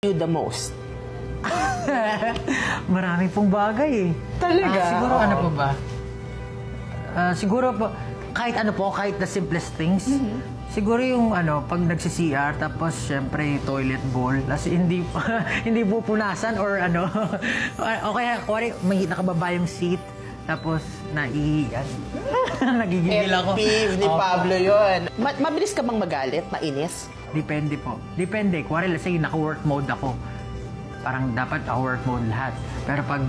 you the most? Marami pong bagay eh. Talaga? Siguro ano po ba? Siguro po, kahit the simplest things. Siguro yung pag nagsi-CR, tapos syempre toilet bowl, kasi hindi hindi pupunasan or o kaya may nakababa yung seat, tapos nagigigil ako. Pet peeve ni Opo. Pablo yun. Mabilis ka bang magalit? Mainis? Depende po. Depende. Kuwari, let's say, naka-work mode ako. Parang dapat naka-work mode lahat. Pero pag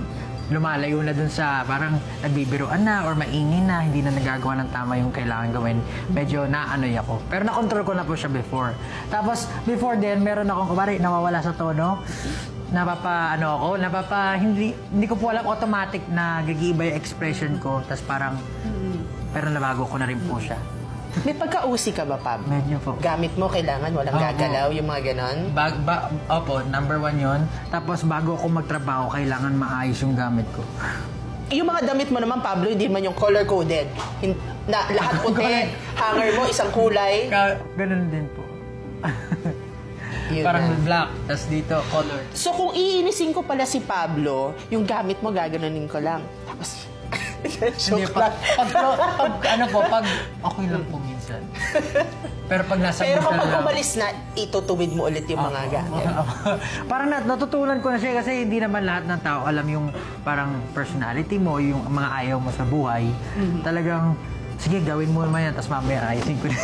lumalayo na dun sa parang nagbibiruan na or maingay na, hindi na nagagawa ng tama yung kailangan gawin, medyo naanoy ako. Pero na-control ko na po siya before. Tapos, before then, meron akong, kumari, nawawala sa tono. Hindi ko po alam, automatic na gagiiba yung expression ko. Tapos parang, pero nabago ko na rin po siya. May pagka-usi ka ba, Pab? Medyo po. Gamit mo, kailangan walang Oo. gagalaw, yung mga ganon? Opo, number 1 yon. Tapos bago ako magtrabaho, kailangan maayos yung gamit ko. Yung mga damit mo naman, Pablo, hindi man yung color-coded. Na lahat puti, hanger mo, isang kulay. Ganun din po. Yun Parang na. black, tas dito color. So kung iinisin ko pala si Pablo, yung gamit mo, gaganunin ko lang. Tapos, Hindi, joke lang. pag okay lang po minsan. Pero pag nasa Pero mood na kapag lang- umalis na, itutuwid mo ulit yung mga gamit. Parang natutunan ko na siya kasi hindi naman lahat ng tao alam yung parang personality mo, yung mga ayaw mo sa buhay. Talagang, sige, gawin mo naman yan, tapos mamaya ayusin ko na.